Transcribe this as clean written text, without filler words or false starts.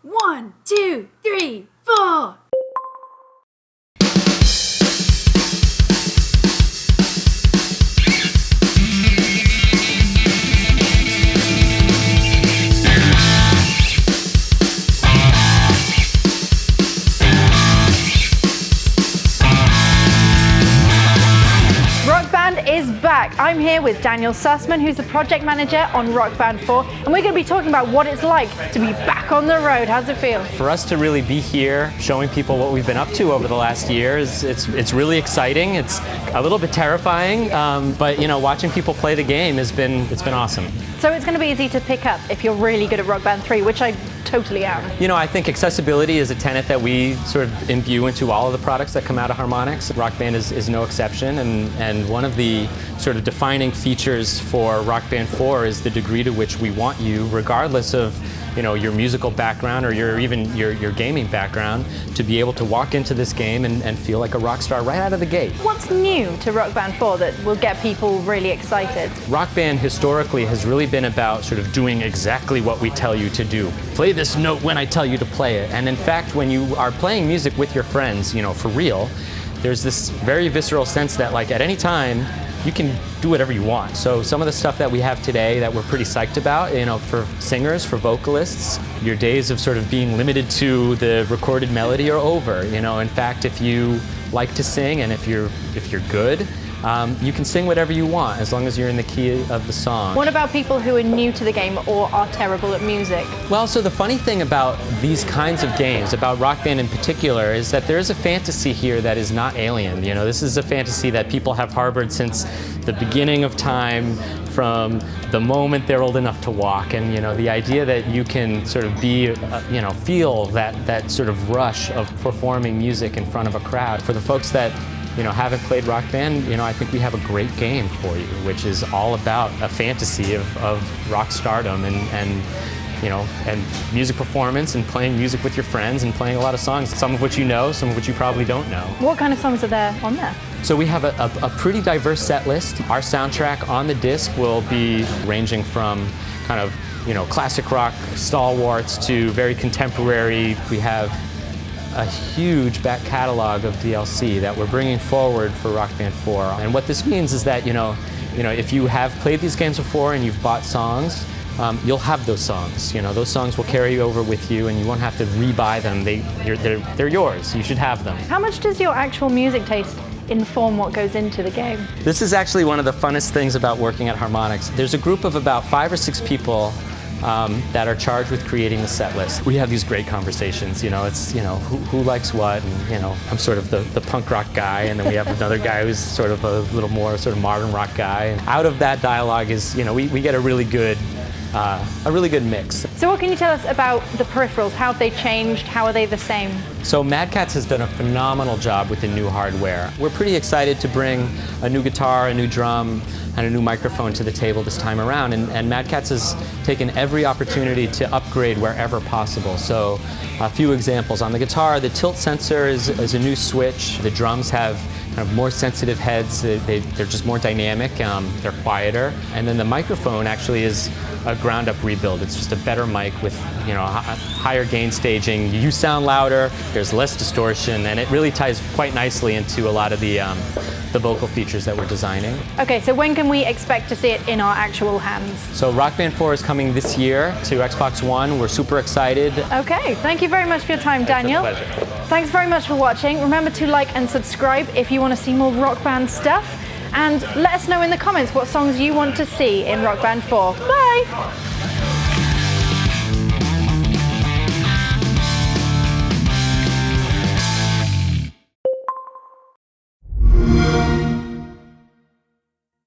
1, 2, 3, 4. Is back. I'm here with Daniel Sussman, who's the project manager on Rock Band 4, and we're going to be talking about what it's like to be back on the road. How's it feel? For us to really be here, showing people what we've been up to over the last year, it's really exciting. It's a little bit terrifying, but you know, watching people play the game it's been awesome. So it's going to be easy to pick up if you're really good at Rock Band 3, which I totally am. You know, I think accessibility is a tenet that we sort of imbue into all of the products that come out of Harmonix. Rock Band is no exception, and one of the sort of defining features for Rock Band 4 is the degree to which we want you, regardless of your musical background or your gaming background, to be able to walk into this game and feel like a rock star right out of the gate. What's new to Rock Band 4 that will get people really excited? Rock Band historically has really been about sort of doing exactly what we tell you to do. Play this note when I tell you to play it. And in fact, when you are playing music with your friends, for real, there's this very visceral sense that like at any time, you can do whatever you want. So some of the stuff that we have today that we're pretty psyched about, for singers, for vocalists, your days of sort of being limited to the recorded melody are over. In fact, if you like to sing and if you're good, you can sing whatever you want as long as you're in the key of the song. What about people who are new to the game or are terrible at music? Well, so the funny thing about these kinds of games, about Rock Band in particular, is that there is a fantasy here that is not alien. This is a fantasy that people have harbored since the beginning of time, from the moment they're old enough to walk. And the idea that you can sort of be, feel that sort of rush of performing music in front of a crowd. For the folks that haven't played Rock Band, I think we have a great game for you, which is all about a fantasy of rock stardom and music performance and playing music with your friends and playing a lot of songs, some of which you know, some of which you probably don't know. What kind of songs are there on there? So we have a pretty diverse set list. Our soundtrack on the disc will be ranging from kind of, classic rock stalwarts to very contemporary. We have a huge back catalog of DLC that we're bringing forward for Rock Band 4. And what this means is that, if you have played these games before and you've bought songs, you'll have those songs. Those songs will carry over with you and you won't have to re-buy them. They're yours. You should have them. How much does your actual music taste inform what goes into the game? This is actually one of the funnest things about working at Harmonix. There's a group of about 5 or 6 people that are charged with creating the set list. We have these great conversations, it's, who likes what, and, I'm sort of the punk rock guy, and then we have another guy who's sort of a little more sort of modern rock guy. And out of that dialogue is, we get a really good mix. So what can you tell us about the peripherals? How have they changed? How are they the same? So Mad Catz has done a phenomenal job with the new hardware. We're pretty excited to bring a new guitar, a new drum, and a new microphone to the table this time around. And Mad Catz has taken every opportunity to upgrade wherever possible. So a few examples. On the guitar, the tilt sensor is a new switch. The drums have kind of more sensitive heads. They're just more dynamic. They're quieter. And then the microphone actually is a ground-up rebuild. It's just a better mic with higher gain staging. You sound louder. There's less distortion, and it really ties quite nicely into a lot of the vocal features that we're designing. Okay, so when can we expect to see it in our actual hands? So Rock Band 4 is coming this year to Xbox One. We're super excited. Okay, thank you very much for your time, Daniel. It's a pleasure. Thanks very much for watching. Remember to like and subscribe if you want to see more Rock Band stuff. And let us know in the comments what songs you want to see in Rock Band 4. Bye!